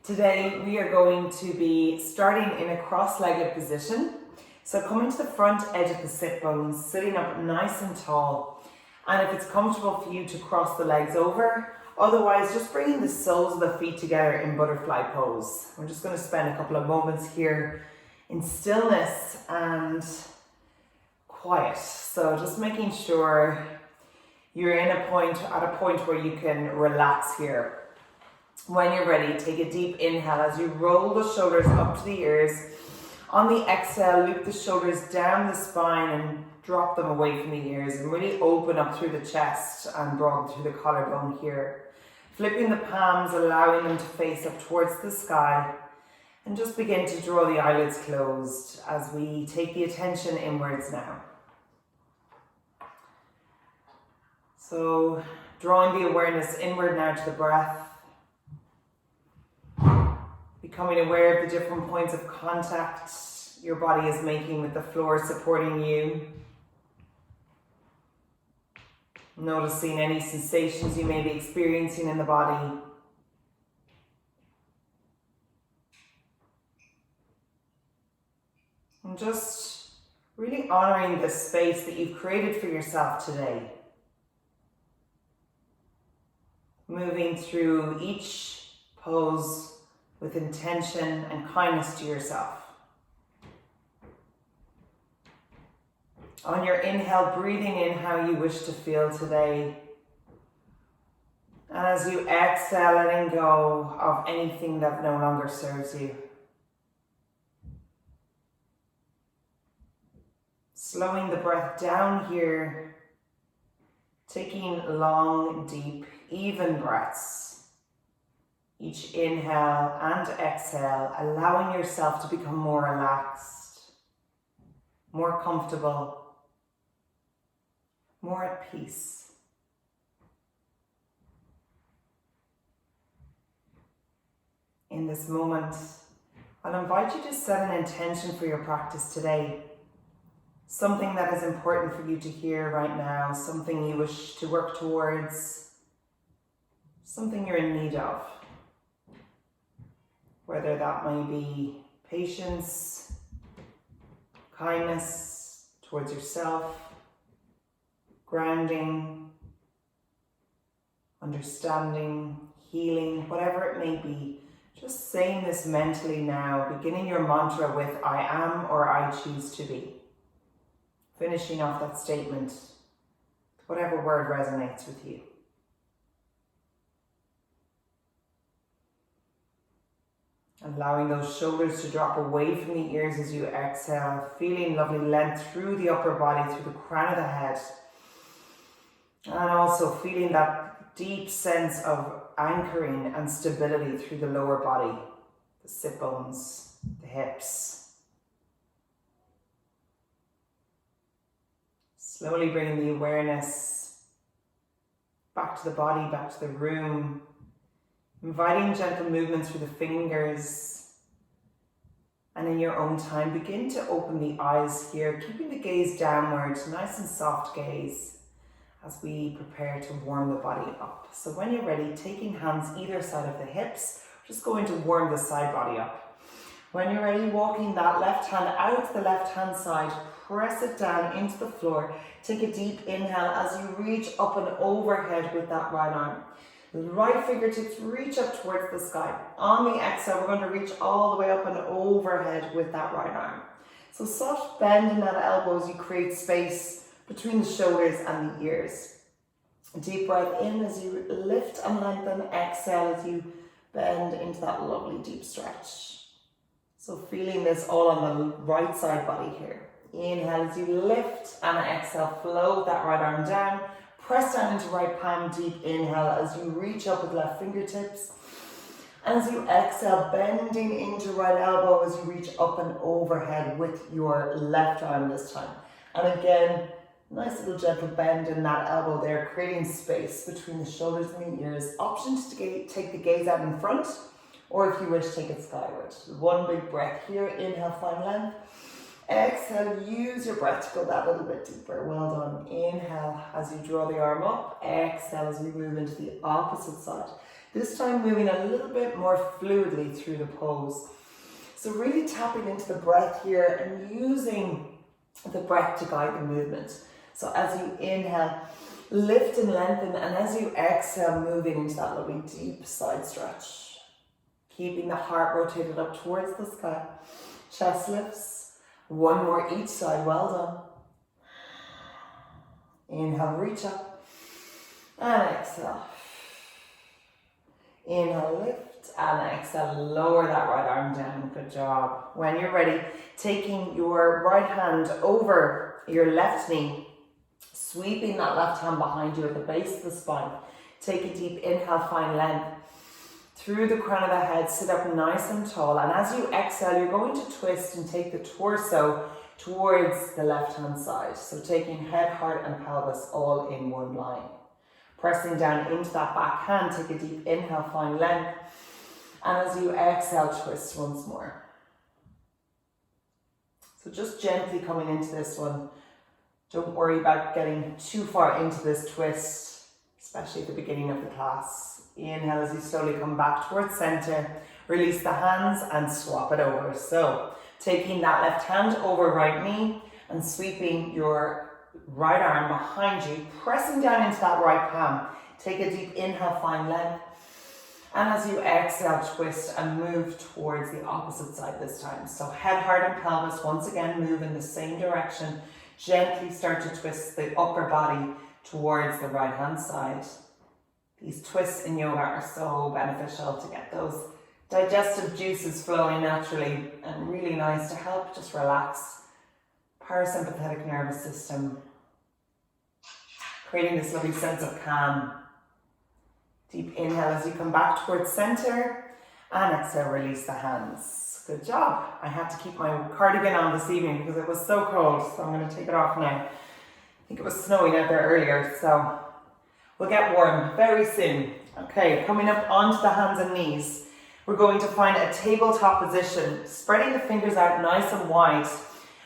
Today we are going to be starting in a cross-legged position. So coming to the front edge of the sit bones, sitting up nice and tall. And if it's comfortable for you to cross the legs over, otherwise just bringing the soles of the feet together in butterfly pose. We're just going to spend a couple of moments here in stillness and quiet. So just making sure you're at a point where you can relax here. When you're ready, take a deep inhale as you roll the shoulders up to the ears. On the exhale, loop the shoulders down the spine and drop them away from the ears and really open up through the chest and broaden through the collarbone here. Flipping the palms, allowing them to face up towards the sky, and just begin to draw the eyelids closed as we take the attention inwards now. So drawing the awareness inward now to the breath. Becoming aware of the different points of contact your body is making with the floor supporting you. Noticing any sensations you may be experiencing in the body. And just really honoring the space that you've created for yourself today. Moving through each pose with intention and kindness to yourself. On your inhale, breathing in how you wish to feel today. And as you exhale, letting go of anything that no longer serves you. Slowing the breath down here, taking long, deep, even breaths. Each inhale and exhale, allowing yourself to become more relaxed, more comfortable, more at peace. In this moment, I'll invite you to set an intention for your practice today. Something that is important for you to hear right now, something you wish to work towards, something you're in need of. Whether that may be patience, kindness towards yourself, grounding, understanding, healing, whatever it may be. Just saying this mentally now, beginning your mantra with I am or I choose to be. Finishing off that statement, whatever word resonates with you. Allowing those shoulders to drop away from the ears as you exhale, feeling lovely length through the upper body, through the crown of the head. And also feeling that deep sense of anchoring and stability through the lower body, the sit bones, the hips. Slowly bringing the awareness back to the body, back to the room. Inviting gentle movements through the fingers. And in your own time, begin to open the eyes here, keeping the gaze downward, nice and soft gaze, as we prepare to warm the body up. So when you're ready, taking hands either side of the hips, just going to warm the side body up. When you're ready, walking that left hand out the left hand side, press it down into the floor. Take a deep inhale as you reach up and overhead with that right arm. The right fingertips reach up towards the sky. On the exhale, we're going to reach all the way up and overhead with that right arm. So soft bend in that elbow as you create space between the shoulders and the ears. Deep breath in as you lift and lengthen. Exhale as you bend into that lovely deep stretch. So feeling this all on the right side body here. Inhale as you lift and exhale, float that right arm down. Press down into right palm, deep inhale as you reach up with left fingertips. And as you exhale, bending into right elbow as you reach up and overhead with your left arm this time. And again, nice little gentle bend in that elbow there, creating space between the shoulders and the ears. Option to take the gaze out in front, or if you wish, take it skyward. One big breath here, inhale, find length. Exhale, use your breath to go that little bit deeper. Well done. Inhale as you draw the arm up. Exhale as we move into the opposite side. This time moving a little bit more fluidly through the pose. So really tapping into the breath here and using the breath to guide the movement. So as you inhale, lift and lengthen, and as you exhale, moving into that lovely deep side stretch. Keeping the heart rotated up towards the sky. Chest lifts. One more each side, well done. Inhale, reach up. And exhale. Inhale, lift. And exhale, lower that right arm down. Good job. When you're ready, taking your right hand over your left knee, sweeping that left hand behind you at the base of the spine. Take a deep inhale, find length. Through the crown of the head, sit up nice and tall. And as you exhale, you're going to twist and take the torso towards the left-hand side. So taking head, heart, and pelvis all in one line. Pressing down into that back hand, take a deep inhale, find length. And as you exhale, twist once more. So just gently coming into this one. Don't worry about getting too far into this twist, especially at the beginning of the class. Inhale as you slowly come back towards center. Release the hands and swap it over. So taking that left hand over right knee and sweeping your right arm behind you, pressing down into that right palm. Take a deep inhale, find length. And as you exhale, twist and move towards the opposite side this time. So head, heart, and pelvis once again move in the same direction. Gently start to twist the upper body towards the right hand side. These twists in yoga are so beneficial to get those digestive juices flowing naturally and really nice to help just relax parasympathetic nervous system, creating this lovely sense of calm. Deep inhale as you come back towards center, and exhale, release the hands. Good job. I had to keep my cardigan on this evening because it was so cold, so I'm going to take it off now. I think it was snowing out there earlier, so we'll get warm very soon. Okay, coming up onto the hands and knees, we're going to find a tabletop position, spreading the fingers out nice and wide,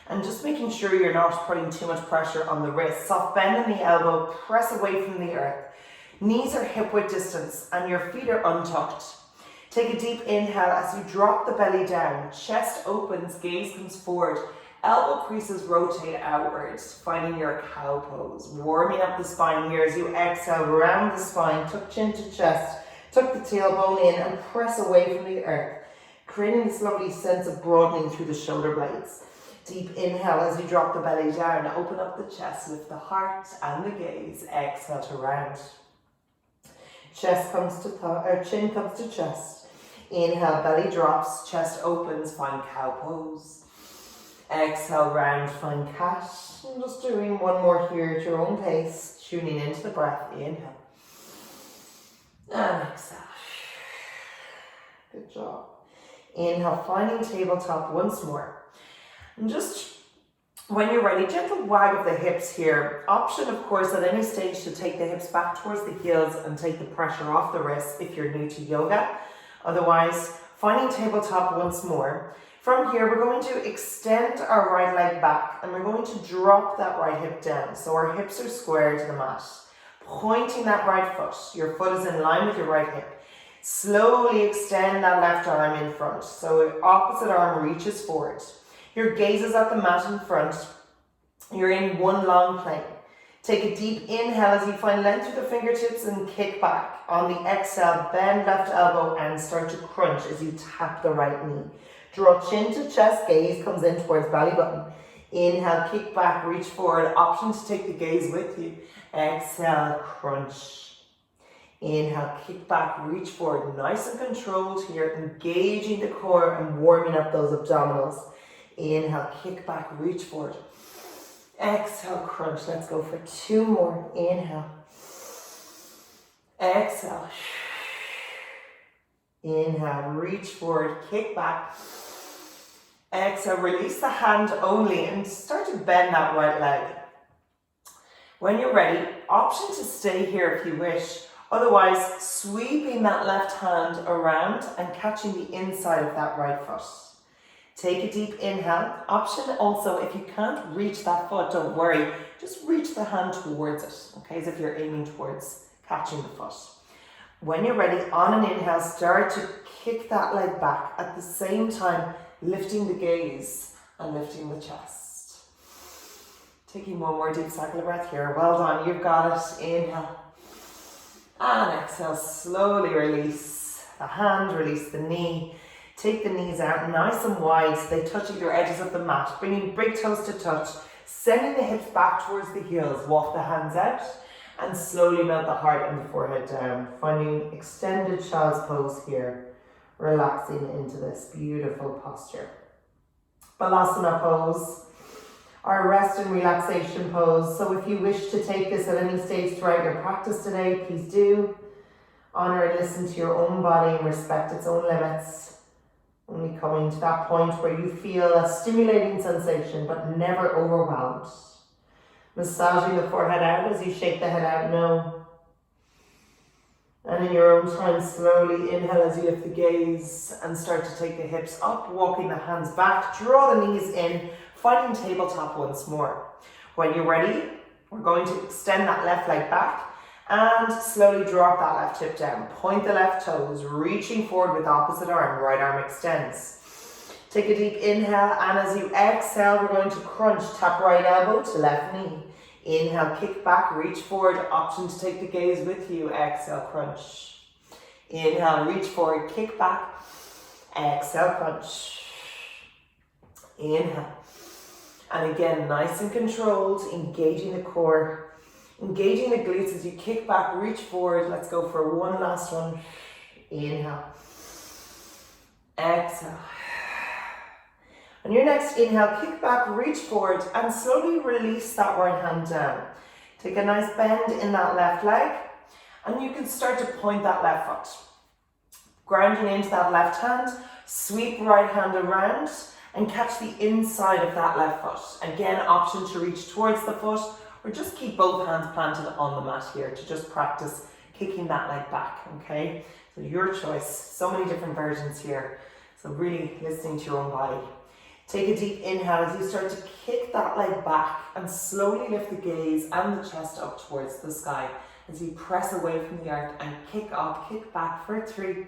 and just making sure you're not putting too much pressure on the wrist. Soft bend in the elbow, press away from the earth. Knees are hip width distance and your feet are untucked. Take a deep inhale as you drop the belly down. Chest opens, gaze comes forward. Elbow creases rotate outwards, finding your cow pose. Warming up the spine here as you exhale, round the spine, tuck chin to chest, tuck the tailbone in and press away from the earth, creating this lovely sense of broadening through the shoulder blades. Deep inhale as you drop the belly down, open up the chest, lift the heart and the gaze. Exhale to round. Chest comes to chin comes to chest. Inhale, belly drops, chest opens, find cow pose. Exhale, round, find cat. I'm just doing one more here at your own pace, tuning into the breath. Inhale. And exhale. Good job. Inhale, finding tabletop once more. And just when you're ready, gentle wag of the hips here. Option, of course, at any stage to take the hips back towards the heels and take the pressure off the wrists if you're new to yoga. Otherwise, finding tabletop once more. From here, we're going to extend our right leg back and we're going to drop that right hip down. So our hips are square to the mat. Pointing that right foot. Your foot is in line with your right hip. Slowly extend that left arm in front. So opposite arm reaches forward. Your gaze is at the mat in front. You're in one long plane. Take a deep inhale as you find length through the fingertips and kick back. On the exhale, bend left elbow and start to crunch as you tap the right knee. Draw chin to chest, gaze comes in towards belly button. Inhale, kick back, reach forward. Option to take the gaze with you. Exhale, crunch. Inhale, kick back, reach forward. Nice and controlled here, engaging the core and warming up those abdominals. Inhale, kick back, reach forward. Exhale, crunch. Let's go for two more. Inhale. Exhale. Inhale, reach forward, kick back. Exhale, release the hand only and start to bend that right leg. When you're ready, option to stay here if you wish. Otherwise, sweeping that left hand around and catching the inside of that right foot. Take a deep inhale. Option also, if you can't reach that foot, don't worry. Just reach the hand towards it, okay, as if you're aiming towards catching the foot. When you're ready, on an inhale, start to kick that leg back. At the same time, lifting the gaze and lifting the chest. Taking one more deep cycle of breath here. Well done, you've got it. Inhale. And exhale, slowly release the hand, release the knee. Take the knees out nice and wide so they touch either edges of the mat. Bringing big toes to touch. Sending the hips back towards the heels. Walk the hands out. And slowly melt the heart and the forehead down. Finding extended child's pose here. Relaxing into this beautiful posture. Balasana pose. Our rest and relaxation pose. So if you wish to take this at any stage throughout your practice today, please do. Honor and listen to your own body and respect its own limits. Only coming to that point where you feel a stimulating sensation but never overwhelmed. Massaging the forehead out as you shake the head out, no. And in your own time, slowly inhale as you lift the gaze and start to take the hips up, walking the hands back, draw the knees in, finding tabletop once more. When you're ready, we're going to extend that left leg back and slowly drop that left hip down. Point the left toes, reaching forward with opposite arm, right arm extends. Take a deep inhale, and as you exhale, we're going to crunch, tap right elbow to left knee. Inhale, kick back, reach forward, option to take the gaze with you. Exhale, crunch. Inhale, reach forward, kick back. Exhale, crunch. Inhale. And again, nice and controlled, engaging the core, engaging the glutes as you kick back, reach forward. Let's go for one last one. Inhale. Exhale. On your next inhale, kick back, reach forward, and slowly release that right hand down. Take a nice bend in that left leg, and you can start to point that left foot. Grounding into that left hand, sweep right hand around, and catch the inside of that left foot. Again, option to reach towards the foot, or just keep both hands planted on the mat here to just practice kicking that leg back, okay? So your choice, so many different versions here. So really listening to your own body. Take a deep inhale as you start to kick that leg back and slowly lift the gaze and the chest up towards the sky as you press away from the earth and kick up, kick back for 3,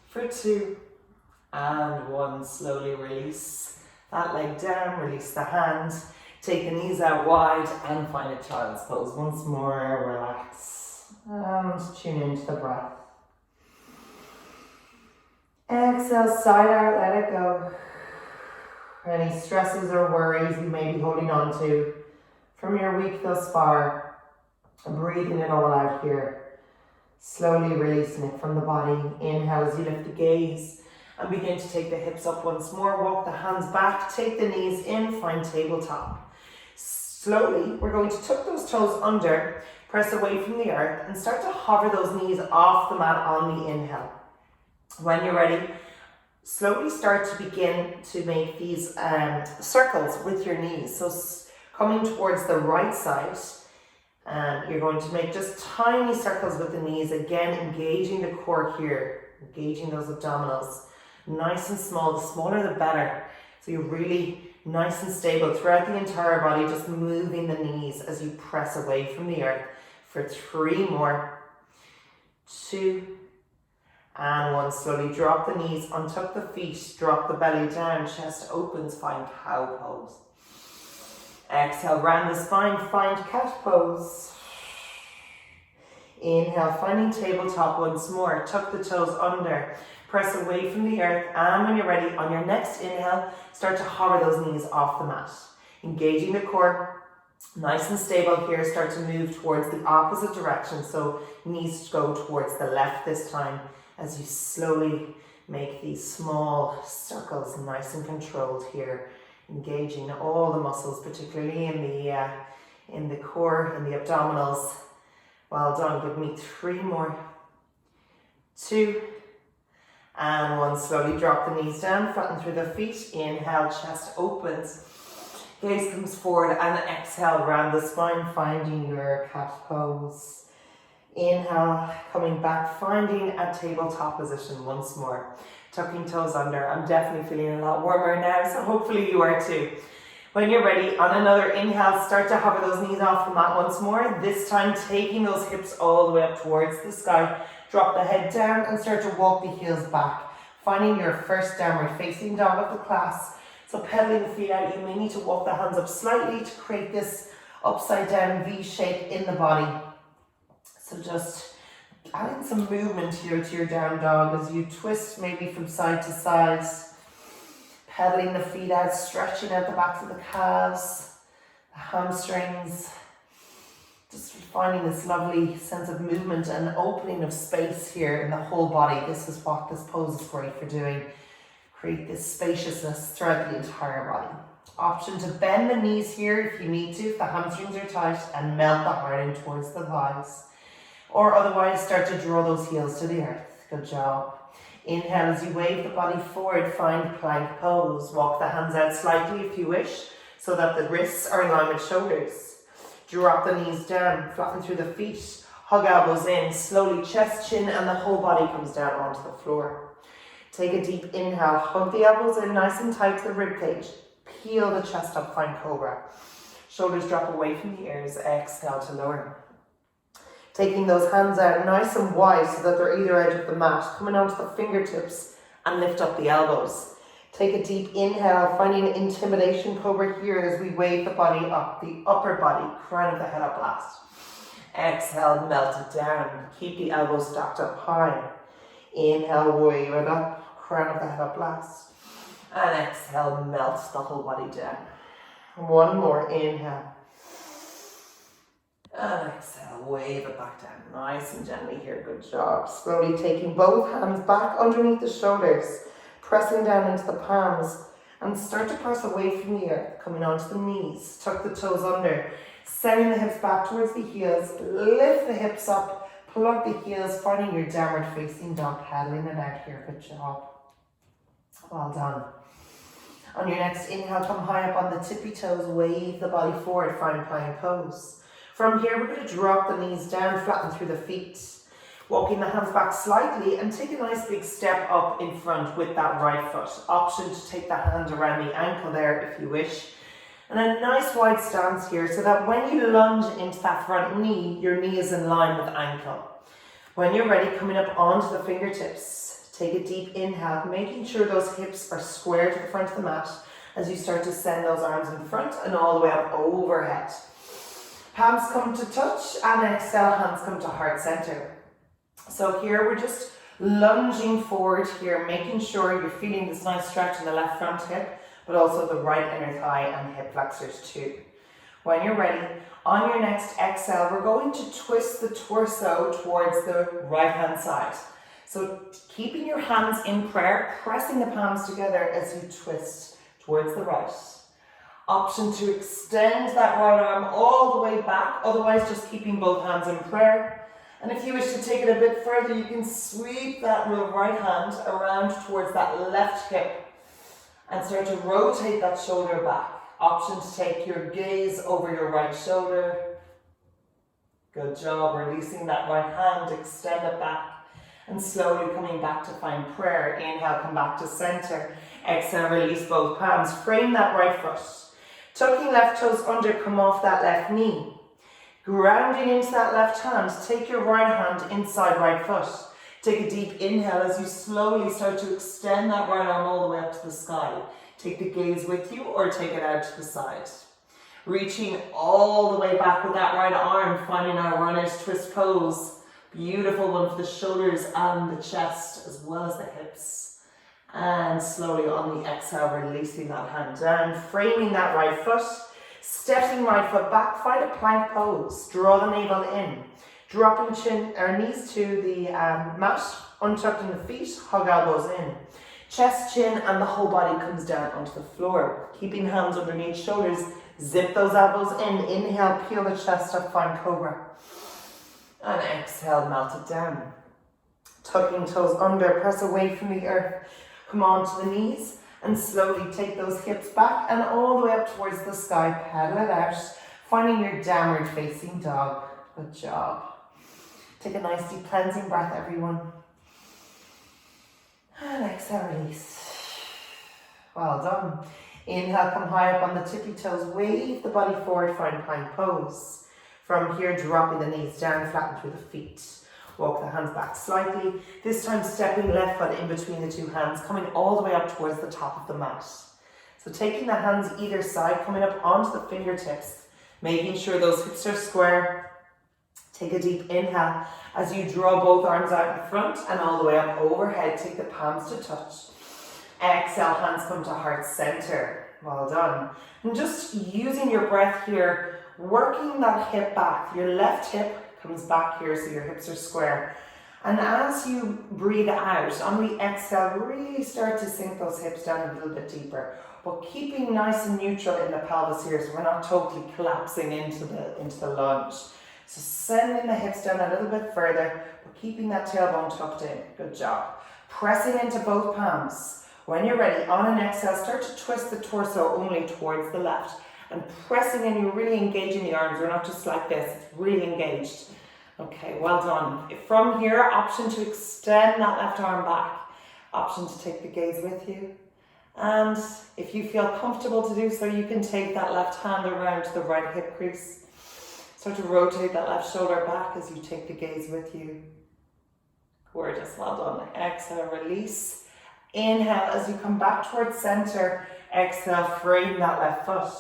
for 2, and 1. Slowly release that leg down, release the hands, take the knees out wide and find a child's pose. Once more, relax and tune into the breath. Exhale, side out, let it go. Any stresses or worries you may be holding on to from your week thus far. Breathing it all out here. Slowly releasing it from the body. Inhale as you lift the gaze and begin to take the hips up once more. Walk the hands back, take the knees in, find tabletop. Slowly, we're going to tuck those toes under, press away from the earth, and start to hover those knees off the mat on the inhale. When you're ready, slowly start to begin to make these circles with your knees. So coming towards the right side, and you're going to make just tiny circles with the knees. Again, engaging the core here, engaging those abdominals. Nice and small, the smaller the better. So you're really nice and stable throughout the entire body, just moving the knees as you press away from the earth for 3 more. 2, and 1. Slowly drop the knees, untuck the feet, drop the belly down, chest opens, find cow pose. Exhale, round the spine, find cat pose. Inhale, finding tabletop once more, tuck the toes under, press away from the earth, and when you're ready, on your next inhale, start to hover those knees off the mat. Engaging the core, nice and stable here, start to move towards the opposite direction, so knees go towards the left this time, as you slowly make these small circles, nice and controlled here, engaging all the muscles, particularly in the core, in the abdominals. Well done. Give me 3 more. 2, and 1. Slowly drop the knees down, flatten through the feet. Inhale, chest opens, gaze comes forward, and exhale, round the spine, finding your cat pose. Inhale, coming back, finding a tabletop position once more. Tucking toes under. I'm definitely feeling a lot warmer now, so hopefully you are too. When you're ready, on another inhale, start to hover those knees off the mat once more. This time, taking those hips all the way up towards the sky. Drop the head down and start to walk the heels back, finding your first downward facing dog of the class. So pedaling the feet out, you may need to walk the hands up slightly to create this upside down V shape in the body. So just adding some movement here to your down dog as you twist maybe from side to side. Pedaling the feet out, stretching out the backs of the calves, the hamstrings. Just finding this lovely sense of movement and opening of space here in the whole body. This is what this pose is great for doing. Create this spaciousness throughout the entire body. Option to bend the knees here if you need to, if the hamstrings are tight, and melt the heart in towards the thighs. Or otherwise, start to draw those heels to the earth. Good job. Inhale as you wave the body forward, find plank pose. Walk the hands out slightly if you wish, so that the wrists are in line with shoulders. Drop the knees down, flatten through the feet, hug elbows in, slowly chest, chin, and the whole body comes down onto the floor. Take a deep inhale, hug the elbows in nice and tight to the ribcage. Peel the chest up, find cobra. Shoulders drop away from the ears, exhale to lower. Taking those hands out nice and wide so that they're either edge of the mat, coming onto the fingertips and lift up the elbows. Take a deep inhale, finding an intimidation cobra here as we wave the body up, the upper body, crown of the head up last. Exhale, melt it down. Keep the elbows stacked up high. Inhale, wave it up, crown of the head up last. And exhale, melt the whole body down. One more, inhale. And exhale, wave it back down. Nice and gently here, good job. Slowly taking both hands back underneath the shoulders, pressing down into the palms, and start to press away from the earth, coming onto the knees. Tuck the toes under, sending the hips back towards the heels, lift the hips up, plug the heels, finding your downward facing dog, paddling it out here, good job. Well done. On your next inhale, come high up on the tippy toes, wave the body forward, find plank pose. From here, we're going to drop the knees down, flatten through the feet. Walking the hands back slightly and take a nice big step up in front with that right foot. Option to take the hand around the ankle there if you wish. And a nice wide stance here so that when you lunge into that front knee, your knee is in line with ankle. When you're ready, coming up onto the fingertips, take a deep inhale, making sure those hips are square to the front of the mat as you start to send those arms in front and all the way up overhead. Palms come to touch and exhale, hands come to heart center. So here we're just lunging forward here, making sure you're feeling this nice stretch in the left front hip, but also the right inner thigh and hip flexors too. When you're ready, on your next exhale, we're going to twist the torso towards the right hand side. So keeping your hands in prayer, pressing the palms together as you twist towards the right. Option to extend that right arm all the way back, otherwise just keeping both hands in prayer. And if you wish to take it a bit further, you can sweep that right hand around towards that left hip and start to rotate that shoulder back. Option to take your gaze over your right shoulder. Good job, releasing that right hand, extend it back and slowly coming back to find prayer. Inhale, come back to center. Exhale, release both palms. Frame that right foot. Tucking left toes under, come off that left knee. Grounding into that left hand, take your right hand inside right foot. Take a deep inhale as you slowly start to extend that right arm all the way up to the sky. Take the gaze with you or take it out to the side. Reaching all the way back with that right arm, finding our runner's twist pose. Beautiful one for the shoulders and the chest as well as the hips. And slowly on the exhale, releasing that hand down, framing that right foot. Stepping right foot back, find a plank pose. Draw the navel in. Dropping chin or knees to the mat, untucking the feet, hug elbows in. Chest, chin, and the whole body comes down onto the floor. Keeping hands underneath shoulders, zip those elbows in. Inhale, peel the chest up, find cobra. And exhale, melt it down. Tucking toes under, press away from the earth. Come on to the knees. And slowly take those hips back and all the way up towards the sky. Paddle it out, finding your downward facing dog. Good job. Take a nice deep cleansing breath, everyone. And exhale, release. Well done. Inhale, come high up on the tippy toes. Wave the body forward, find plank pose. From here, dropping the knees down, flatten through the feet. Walk the hands back slightly. This time stepping left foot in between the two hands, coming all the way up towards the top of the mat. So taking the hands either side, coming up onto the fingertips, making sure those hips are square. Take a deep inhale as you draw both arms out in front and all the way up overhead. Take the palms to touch. Exhale, hands come to heart center. Well done. And just using your breath here, working that hip back. Your left hip comes back here so your hips are square. And as you breathe out, on the exhale, really start to sink those hips down a little bit deeper. But keeping nice and neutral in the pelvis here so we're not totally collapsing into the lunge. So sending the hips down a little bit further, but keeping that tailbone tucked in. Good job. Pressing into both palms. When you're ready, on an exhale, start to twist the torso only towards the left. And pressing in, you're really engaging the arms. We're not just like this, it's really engaged. Okay, well done. From here, option to extend that left arm back. Option to take the gaze with you. And if you feel comfortable to do so, you can take that left hand around to the right hip crease. Start to rotate that left shoulder back as you take the gaze with you. Gorgeous, well done. Exhale, release. Inhale as you come back towards center. Exhale, frame that left foot.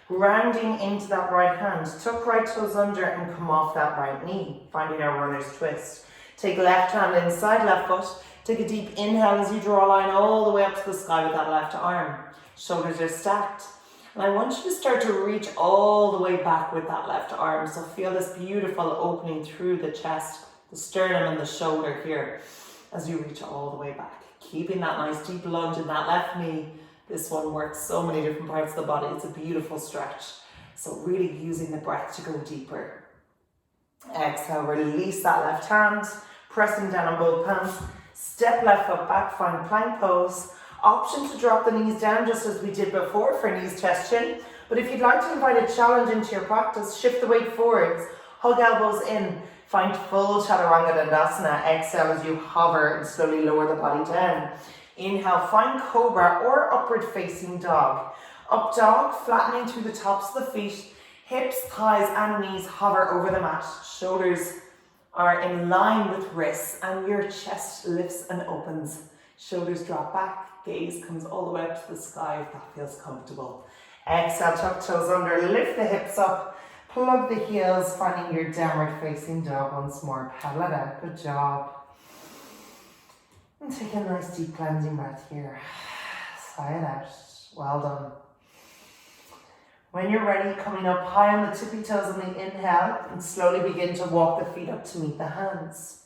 Grounding into that right hand. Tuck right toes under and come off that right knee. Finding our runner's twist. Take left hand inside left foot. Take a deep inhale as you draw a line all the way up to the sky with that left arm. Shoulders are stacked. And I want you to start to reach all the way back with that left arm. So feel this beautiful opening through the chest, the sternum and the shoulder here as you reach all the way back. Keeping that nice deep lunge in that left knee. This one works so many different parts of the body. It's a beautiful stretch. So really using the breath to go deeper. Exhale, release that left hand. Pressing down on both palms. Step left foot back, find plank pose. Option to drop the knees down just as we did before for knees, chest, chin. But if you'd like to invite a challenge into your practice, shift the weight forwards. Hug elbows in. Find full chaturanga dandasana. Exhale as you hover and slowly lower the body down. Inhale, find cobra or upward facing dog. Up dog, flattening through the tops of the feet. Hips, thighs and knees hover over the mat. Shoulders are in line with wrists and your chest lifts and opens. Shoulders drop back, gaze comes all the way up to the sky if that feels comfortable. Exhale, tuck toes under, lift the hips up. Plug the heels, finding your downward facing dog once more. Paddle it out, good job. And take a nice deep cleansing breath here. Sigh it out, well done. When you're ready, coming up high on the tippy toes on the inhale and slowly begin to walk the feet up to meet the hands.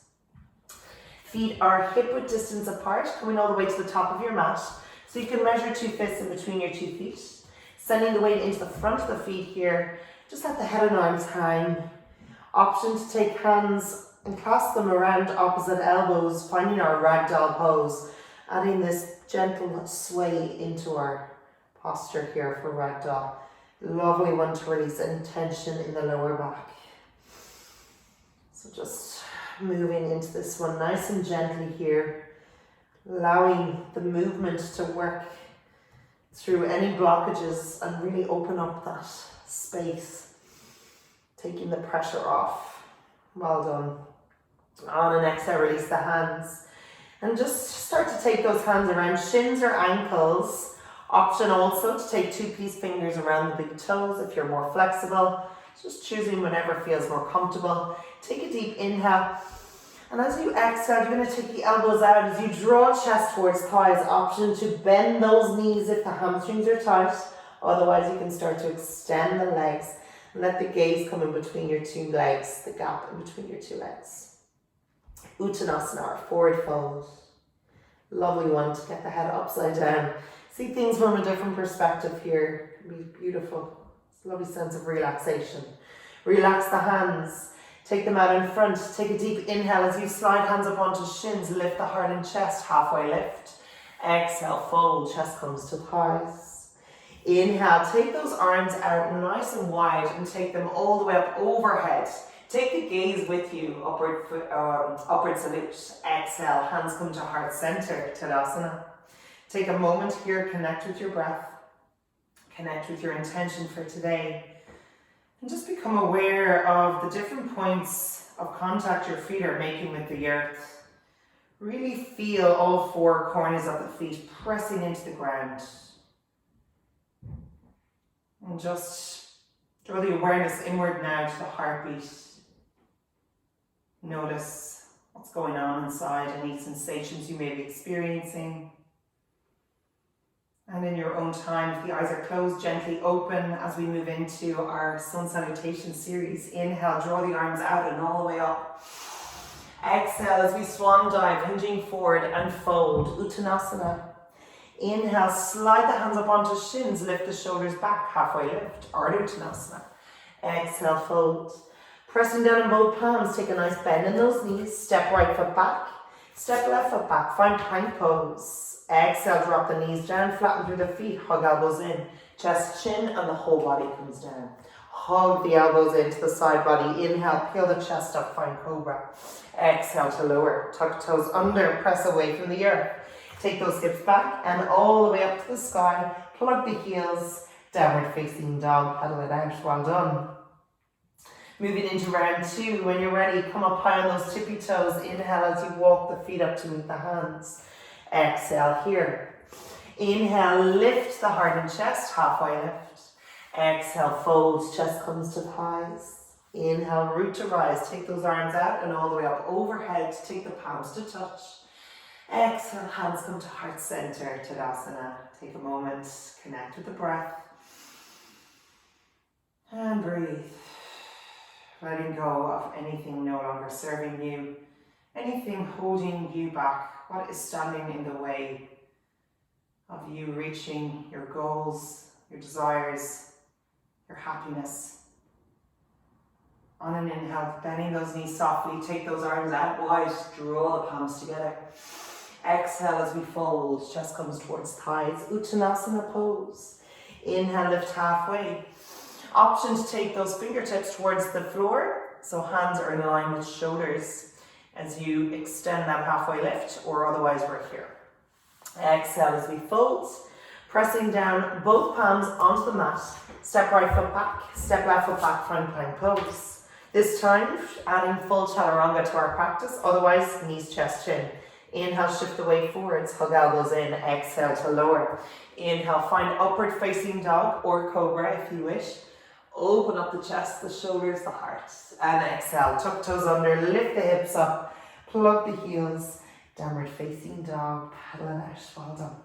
Feet are hip width distance apart, coming all the way to the top of your mat. So you can measure 2 fists in between your 2 feet. Sending the weight into the front of the feet here. Just let the head and arms hang. Option to take hands and clasp them around opposite elbows, finding our ragdoll pose. Adding this gentle sway into our posture here for ragdoll. Lovely one to release any tension in the lower back. So just moving into this one nice and gently here. Allowing the movement to work through any blockages and really open up that space, taking the pressure off. Well done. On an exhale, release the hands and just start to take those hands around shins or ankles. Option also to take 2 peace fingers around the big toes if you're more flexible. Just choosing whatever feels more comfortable. Take a deep inhale. And as you exhale, you're going to take the elbows out as you draw chest towards thighs. Option to bend those knees if the hamstrings are tight. Otherwise, you can start to extend the legs and let the gaze come in between your 2 legs, the gap in between your 2 legs. Uttanasana, or forward fold. Lovely one to get the head upside down. See things from a different perspective here. It can be beautiful. It's a lovely sense of relaxation. Relax the hands. Take them out in front. Take a deep inhale as you slide hands up onto shins. Lift the heart and chest, halfway lift. Exhale, fold, chest comes to thighs. Inhale, take those arms out nice and wide and take them all the way up overhead. Take the gaze with you, upward salute. Exhale, hands come to heart center, Tadasana. Take a moment here, connect with your breath. Connect with your intention for today. And just become aware of the different points of contact your feet are making with the earth. Really feel all four corners of the feet pressing into the ground. And just draw the awareness inward now to the heartbeat. Notice what's going on inside, any sensations you may be experiencing. And in your own time, if the eyes are closed, gently open as we move into our sun salutation series. Inhale, draw the arms out and all the way up. Exhale as we swan dive, hinging forward and fold, Uttanasana. Inhale, slide the hands up onto shins, lift the shoulders back, halfway lift, Ardha Uttanasana. Exhale, fold. Pressing down on both palms, take a nice bend in those knees, step right foot back, step left foot back, find plank pose. Exhale, drop the knees down, flatten through the feet, hug elbows in, chest, chin, and the whole body comes down. Hug the elbows into the side body. Inhale, peel the chest up, find cobra. Exhale to lower, tuck toes under, press away from the earth. Take those hips back and all the way up to the sky. Plug the heels, downward facing dog, pedal it out, well done. Moving into round two, when you're ready, come up high on those tippy toes. Inhale as you walk the feet up to meet the hands. Exhale here. Inhale, lift the heart and chest, halfway lift. Exhale, fold, chest comes to thighs. Inhale, root to rise, take those arms out and all the way up overhead, take the palms to touch. Exhale, hands come to heart center, Tadasana. Take a moment, connect with the breath. And breathe. Letting go of anything no longer serving you, anything holding you back, what is standing in the way of you reaching your goals, your desires, your happiness. On an inhale, bending those knees softly, take those arms out wide, draw the palms together. Exhale as we fold, chest comes towards thighs, Uttanasana pose. Inhale, lift halfway. Option to take those fingertips towards the floor, so hands are in line with shoulders as you extend that halfway lift, or otherwise we're here. Exhale as we fold, pressing down both palms onto the mat. Step right foot back, step left foot back, front plank pose. This time, adding full chaturanga to our practice, otherwise knees, chest, chin. Inhale, shift the weight forwards, hug elbows in, exhale to lower. Inhale, find upward facing dog or cobra if you wish. Open up the chest, the shoulders, the heart. And exhale, tuck toes under, lift the hips up, plug the heels, downward facing dog, paddle it out, well done.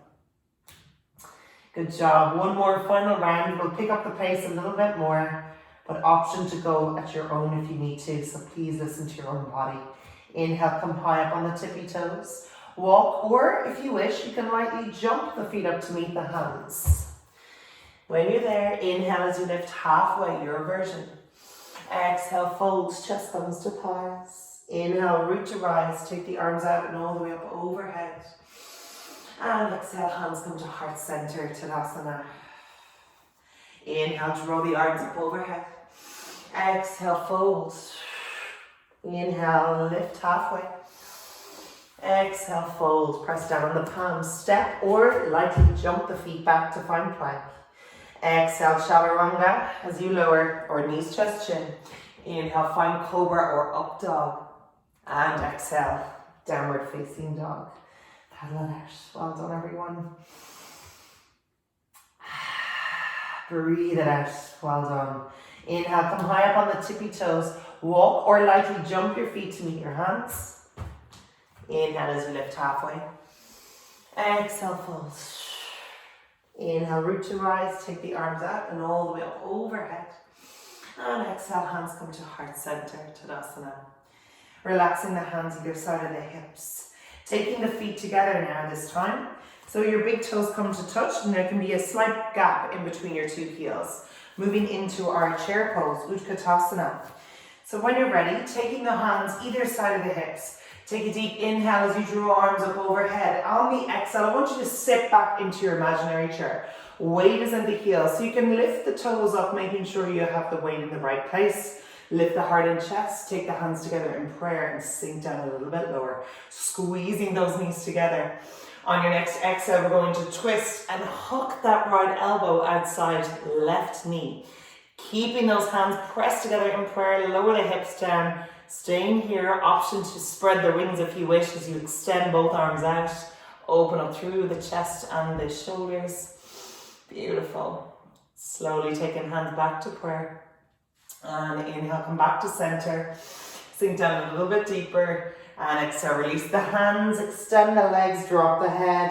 Good job, one more final round. We'll pick up the pace a little bit more, but option to go at your own if you need to, so please listen to your own body. Inhale, come high up on the tippy toes. Walk, or if you wish, you can lightly jump the feet up to meet the hands. When you're there, inhale as you lift halfway, your version. Exhale, folds, chest comes to thighs. Inhale, root to rise, take the arms out and all the way up overhead. And exhale, hands come to heart center, Tadasana. Inhale, draw the arms up overhead. Exhale, fold. Inhale, lift halfway. Exhale, fold, press down on the palms. Step or lightly jump the feet back to find plank. Exhale, chaturanga as you lower, or knees, chest, chin. Inhale, find cobra or up dog. And exhale, downward facing dog. Paddle it out. Well done, everyone. Breathe it out. Well done. Inhale, come high up on the tippy toes. Walk or lightly jump your feet to meet your hands. Inhale as you lift halfway. Exhale, fold. Inhale, root to rise, take the arms out and all the way up overhead. And exhale, hands come to heart center, Tadasana. Relaxing the hands either side of the hips. Taking the feet together now this time. So your big toes come to touch and there can be a slight gap in between your two heels. Moving into our chair pose, Utkatasana. So when you're ready, taking the hands either side of the hips. Take a deep inhale as you draw arms up overhead. On the exhale, I want you to sit back into your imaginary chair. Weight is in the heels, so you can lift the toes up, making sure you have the weight in the right place. Lift the heart and chest, take the hands together in prayer and sink down a little bit lower. Squeezing those knees together. On your next exhale, we're going to twist and hook that right elbow outside left knee. Keeping those hands pressed together in prayer, lower the hips down. Staying here, option to spread the wings if you wish as you extend both arms out. Open up through the chest and the shoulders. Beautiful. Slowly taking hands back to prayer. And inhale, come back to center. Sink down a little bit deeper. And exhale, release the hands, extend the legs, drop the head.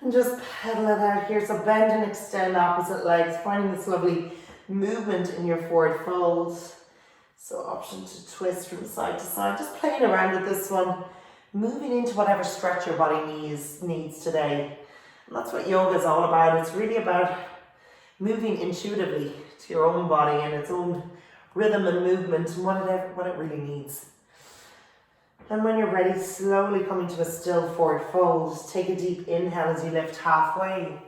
And just pedal it out here. So bend and extend opposite legs, finding this lovely movement in your forward fold. So option to twist from side to side, just playing around with this one, moving into whatever stretch your body needs today. And that's what yoga is all about. It's really about moving intuitively to your own body and its own rhythm and movement and what it really needs. And when you're ready, slowly coming to a still forward fold. Take a deep inhale as you lift halfway.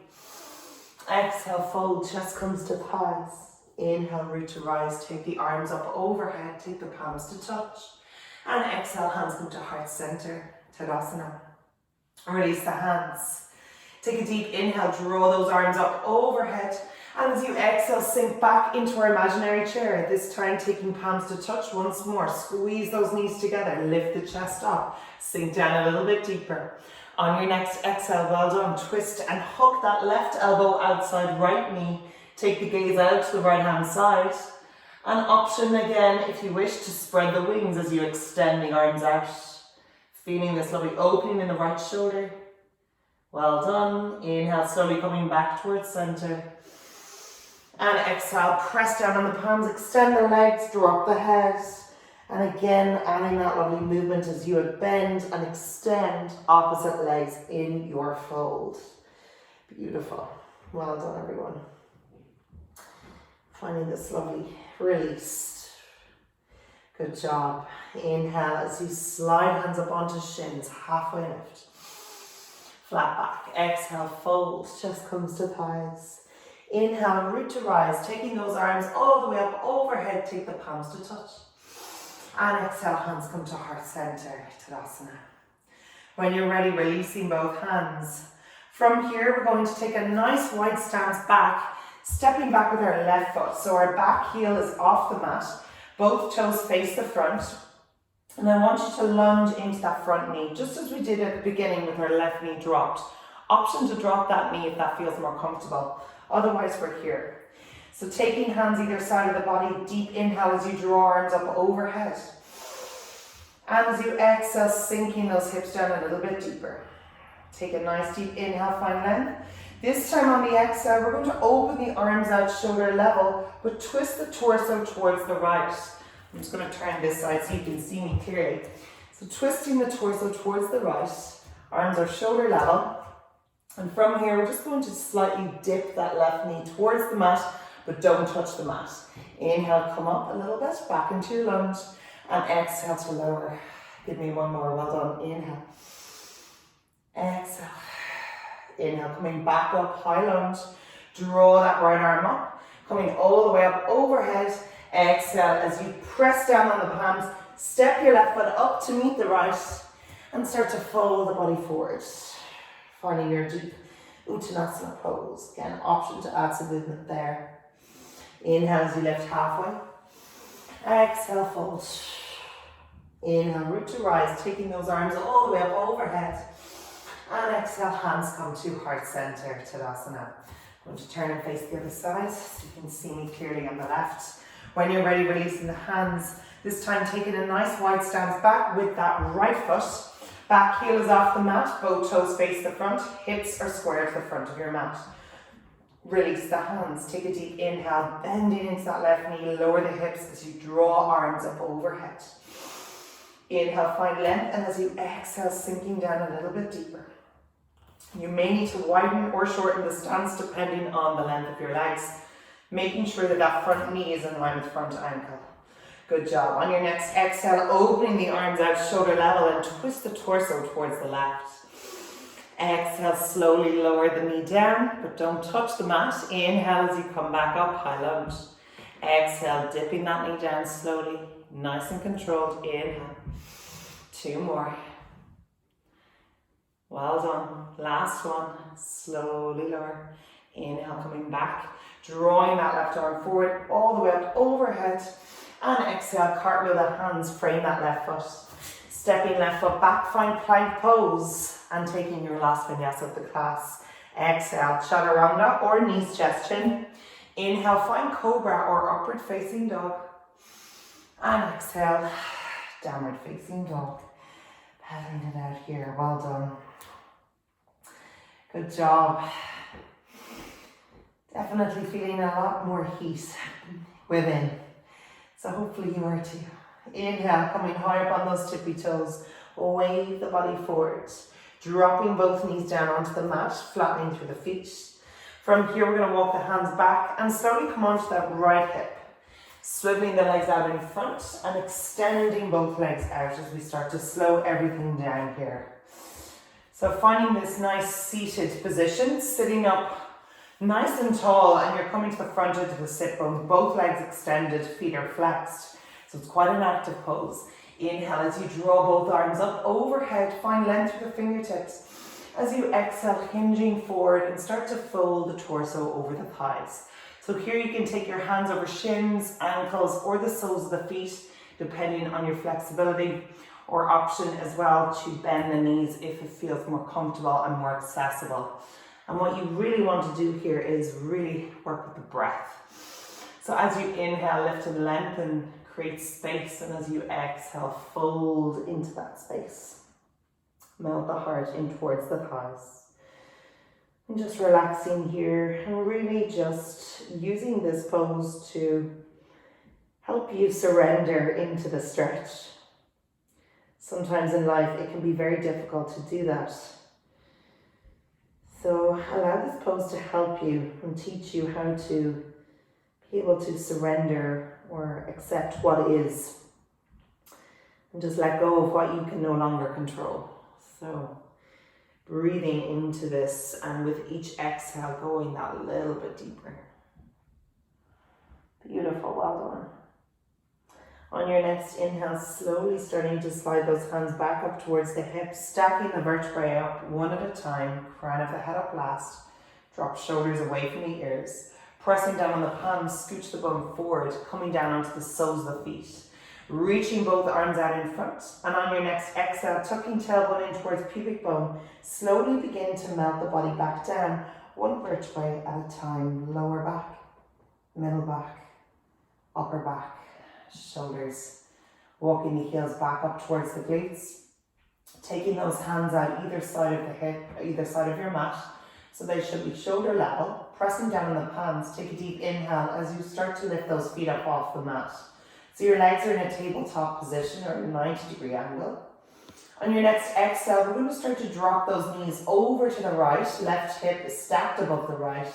Exhale, fold, chest comes to thighs. Inhale, root to rise, take the arms up overhead, take the palms to touch. And exhale, hands come to heart center, Tadasana. Release the hands. Take a deep inhale, draw those arms up overhead. And as you exhale, sink back into our imaginary chair. This time taking palms to touch once more. Squeeze those knees together, lift the chest up. Sink down a little bit deeper. On your next exhale, well done. Twist and hook that left elbow outside right knee. Take the gaze out to the right hand side. An option again, if you wish, to spread the wings as you extend the arms out. Feeling this lovely opening in the right shoulder. Well done. Inhale, slowly coming back towards center. And exhale, press down on the palms, extend the legs, drop the head. And again, adding that lovely movement as you bend and extend opposite legs in your fold. Beautiful. Well done, everyone. Finding this lovely release. Good job. Inhale as you slide hands up onto shins, halfway lift. Flat back. Exhale, fold, chest comes to thighs. Inhale, root to rise, taking those arms all the way up overhead, take the palms to touch. And exhale, hands come to heart center, Tadasana. When you're ready, releasing both hands. From here, we're going to take a nice wide stance back, stepping back with our left foot. So our back heel is off the mat, both toes face the front. And I want you to lunge into that front knee, just as we did at the beginning with our left knee dropped. Option to drop that knee if that feels more comfortable. Otherwise, we're here. So taking hands either side of the body, deep inhale as you draw arms up overhead. And as you exhale, sinking those hips down a little bit deeper. Take a nice deep inhale, find length. This time on the exhale, we're going to open the arms out shoulder level, but twist the torso towards the right. I'm just going to turn this side so you can see me clearly. So twisting the torso towards the right, arms are shoulder level. And from here, we're just going to slightly dip that left knee towards the mat, but don't touch the mat. Inhale, come up a little bit, back into your lunge, and exhale to lower. Give me one more, well done. Inhale. Exhale. Inhale, coming back up, high lunge. Draw that right arm up, coming all the way up overhead. Exhale as you press down on the palms, step your left foot up to meet the right, and start to fold the body forward. Finding your deep Uttanasana pose. Again, option to add some movement there. Inhale as you lift halfway. Exhale, fold. Inhale, root to rise, taking those arms all the way up overhead. And exhale, hands come to heart center, Tadasana. I'm going to turn and face the other side so you can see me clearly on the left. When you're ready, releasing the hands. This time taking a nice wide stance back with that right foot. Back heel is off the mat, both toes face the front, hips are square to the front of your mat. Release the hands, take a deep inhale, bending into that left knee, lower the hips as you draw arms up overhead. Inhale, find length, and as you exhale, sinking down a little bit deeper. You may need to widen or shorten the stance depending on the length of your legs, making sure that that front knee is in line with front ankle. Good job. On your next exhale, opening the arms out shoulder level and twist the torso towards the left. Exhale, slowly lower the knee down, but don't touch the mat. Inhale as you come back up, high lunge. Exhale, dipping that knee down slowly, nice and controlled. Inhale. 2 more. Well done. Last one. Slowly lower. Inhale, coming back, drawing that left arm forward, all the way up overhead. And exhale, cartwheel the hands, frame that left foot. Stepping left foot back, find plank pose. And taking your last vinyasa of the class. Exhale, chaturanga or knees, chest, chin. Inhale, find cobra or upward facing dog. And exhale, downward facing dog. Paddling it out here, well done. Good job. Definitely feeling a lot more heat within. So hopefully you are too. Inhale, coming high up on those tippy toes. Wave the body forward. Dropping both knees down onto the mat, flattening through the feet. From here, we're going to walk the hands back and slowly come onto that right hip. Swiveling the legs out in front and extending both legs out as we start to slow everything down here. So finding this nice seated position, sitting up nice and tall, and you're coming to the front edge of the sit bones, both legs extended, feet are flexed. So it's quite an active pose. Inhale as you draw both arms up overhead, find length through the fingertips. As you exhale, hinging forward and start to fold the torso over the thighs. So here you can take your hands over shins, ankles, or the soles of the feet, depending on your flexibility, or option as well to bend the knees if it feels more comfortable and more accessible. And what you really want to do here is really work with the breath. So as you inhale, lift and lengthen, create space, and as you exhale, fold into that space. Melt the heart in towards the thighs. And just relaxing here and really just using this pose to help you surrender into the stretch. Sometimes in life it can be very difficult to do that. So allow this pose to help you and teach you how to be able to surrender or accept what is. And just let go of what you can no longer control. So breathing into this, and with each exhale going that little bit deeper. Beautiful, well done. On your next inhale, slowly starting to slide those hands back up towards the hips, stacking the vertebrae up one at a time, crown of the head up last. Drop shoulders away from the ears. Pressing down on the palms, scooch the bum forward, coming down onto the soles of the feet. Reaching both arms out in front. And on your next exhale, tucking tailbone in towards pubic bone, slowly begin to melt the body back down, one vertebrae at a time. Lower back, middle back, upper back. Shoulders, walking the heels back up towards the glutes, taking those hands out either side of the hip, either side of your mat, so they should be shoulder level, pressing down on the palms. Take a deep inhale as you start to lift those feet up off the mat. So your legs are in a tabletop position or a 90-degree angle. On your next exhale, we're going to start to drop those knees over to the right, left hip is stacked above the right.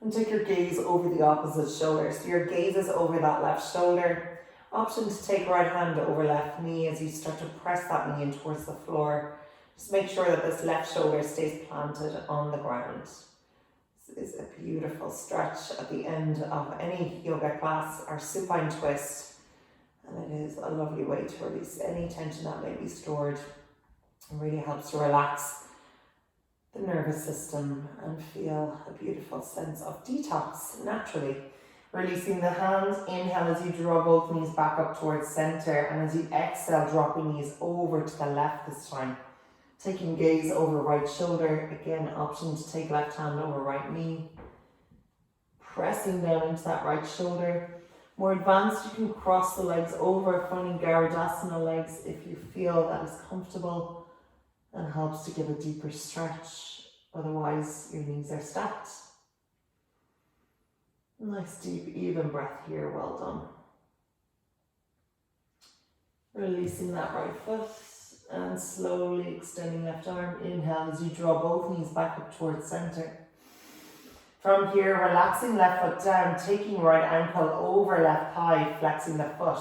And take your gaze over the opposite shoulder. So your gaze is over that left shoulder. Option to take right hand over left knee as you start to press that knee in towards the floor. Just make sure that this left shoulder stays planted on the ground. This is a beautiful stretch at the end of any yoga class or supine twist. And it is a lovely way to release any tension that may be stored. It really helps to relax the nervous system and feel a beautiful sense of detox naturally. Releasing the hands, inhale as you draw both knees back up towards center, and as you exhale, dropping knees over to the left this time. Taking gaze over right shoulder, again option to take left hand over right knee. Pressing down into that right shoulder. More advanced, you can cross the legs over, finding Garudasana legs if you feel that is comfortable and helps to give a deeper stretch. Otherwise, your knees are stacked. Nice deep even breath here, well done. Releasing that right foot and slowly extending left arm. Inhale as you draw both knees back up towards center. From here, relaxing left foot down, taking right ankle over left thigh, flexing the foot.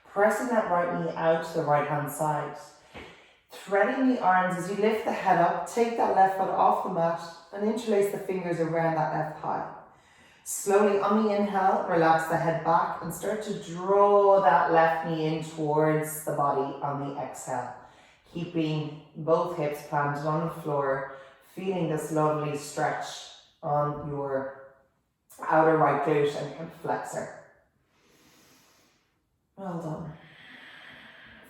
Pressing that right knee out to the right hand side. Threading the arms as you lift the head up, take that left foot off the mat and interlace the fingers around that left thigh. Slowly on the inhale, relax the head back and start to draw that left knee in towards the body on the exhale. Keeping both hips planted on the floor, feeling this lovely stretch on your outer right glute and hip flexor. Well done.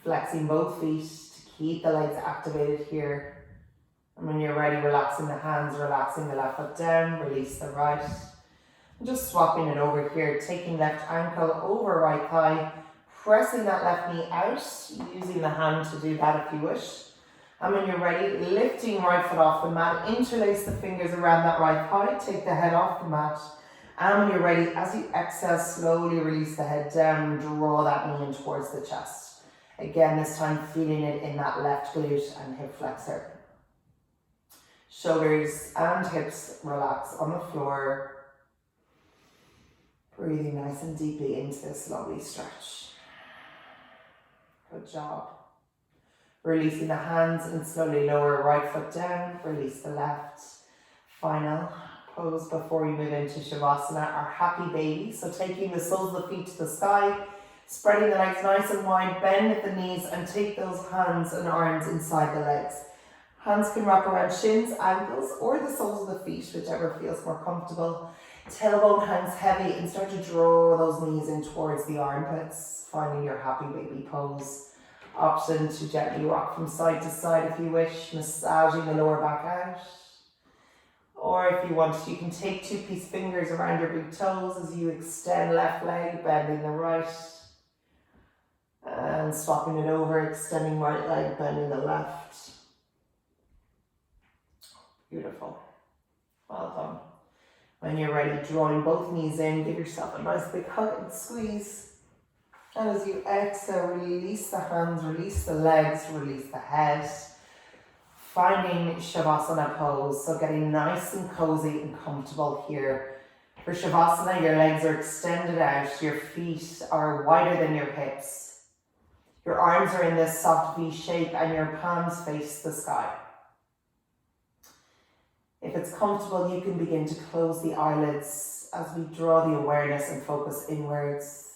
Flexing both feet to keep the legs activated here. And when you're ready, relaxing the hands, relaxing the left foot down, release the right. And just swapping it over here, taking left ankle over right thigh, pressing that left knee out, using the hand to do that if you wish. And when you're ready, lifting right foot off the mat, interlace the fingers around that right thigh, take the head off the mat. And when you're ready, as you exhale, slowly release the head down, draw that knee in towards the chest. Again, this time feeling it in that left glute and hip flexor. Shoulders and hips relax on the floor. Breathing nice and deeply into this lovely stretch. Good job. Releasing the hands and slowly lower right foot down. Release the left. Final pose before we move into Shavasana, our happy baby. So taking the soles of the feet to the sky, spreading the legs nice and wide, bend at the knees and take those hands and arms inside the legs. Hands can wrap around shins, ankles, or the soles of the feet, whichever feels more comfortable. Tailbone hangs heavy and start to draw those knees in towards the armpits, finding your happy baby pose. Option to gently rock from side to side if you wish, massaging the lower back out. Or if you want, you can take 2-piece fingers around your big toes as you extend left leg, bending the right. And swapping it over, extending right leg, bending the left. Beautiful. Well done. When you're ready, drawing both knees in, give yourself a nice big hug and squeeze. And as you exhale, release the hands, release the legs, release the head. Finding Shavasana pose, so getting nice and cozy and comfortable here. For Shavasana, your legs are extended out, your feet are wider than your hips. Your arms are in this soft V shape and your palms face the sky. If it's comfortable, you can begin to close the eyelids as we draw the awareness and focus inwards.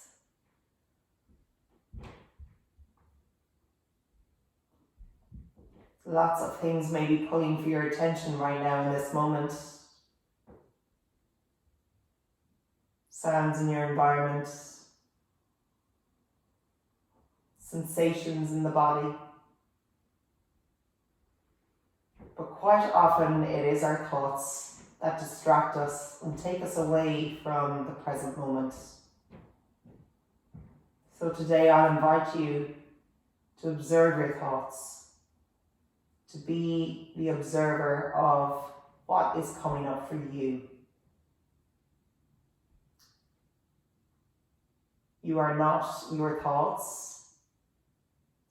Lots of things may be pulling for your attention right now in this moment. Sounds in your environment, sensations in the body. But quite often it is our thoughts that distract us and take us away from the present moment. So today I'll invite you to observe your thoughts, to be the observer of what is coming up for you. You are not your thoughts.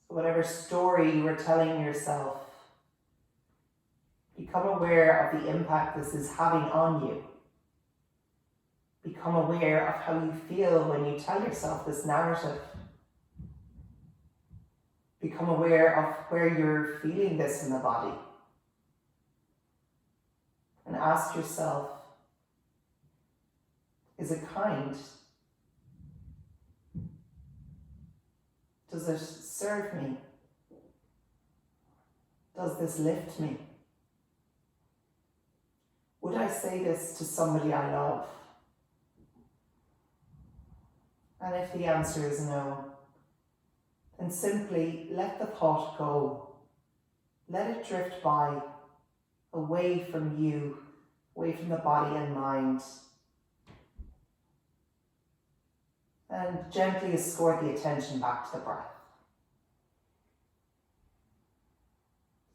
So whatever story you are telling yourself, become aware of the impact this is having on you. Become aware of how you feel when you tell yourself this narrative. Become aware of where you're feeling this in the body. And ask yourself, is it kind? Does it serve me? Does this lift me? Would I say this to somebody I love? And if the answer is no, then simply let the thought go. Let it drift by, away from you, away from the body and mind. And gently escort the attention back to the breath.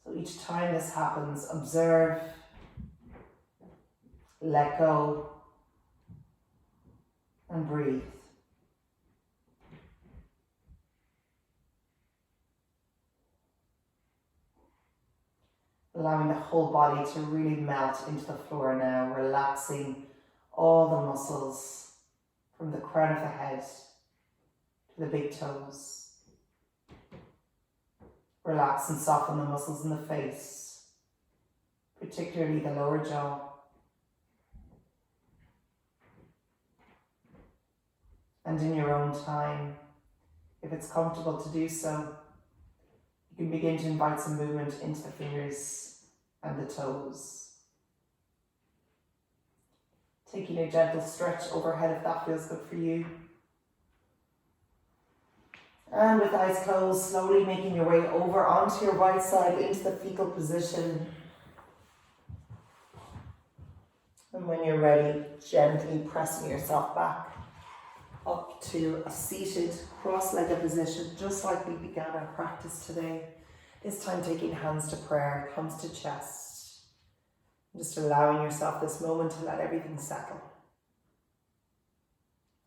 So each time this happens, observe, let go, and breathe. Allowing the whole body to really melt into the floor now, relaxing all the muscles from the crown of the head to the big toes. Relax and soften the muscles in the face, particularly the lower jaw. And in your own time, if it's comfortable to do so, you can begin to invite some movement into the fingers and the toes. Taking a gentle stretch overhead if that feels good for you. And with eyes closed, slowly making your way over onto your right side into the fetal position. And when you're ready, gently pressing yourself back up to a seated, cross-legged position, just like we began our practice today. This time taking hands to prayer, thumbs to chest. Just allowing yourself this moment to let everything settle.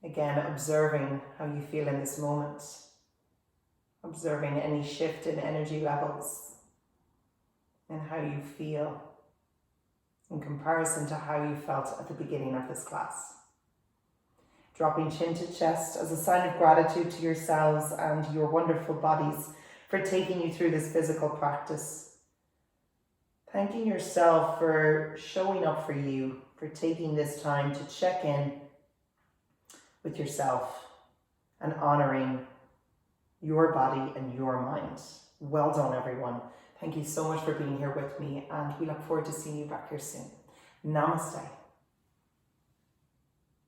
Again, observing how you feel in this moment. Observing any shift in energy levels and how you feel in comparison to how you felt at the beginning of this class. Dropping chin to chest as a sign of gratitude to yourselves and your wonderful bodies for taking you through this physical practice. Thanking yourself for showing up for you, for taking this time to check in with yourself and honoring your body and your mind. Well done, everyone. Thank you so much for being here with me, and we look forward to seeing you back here soon. Namaste.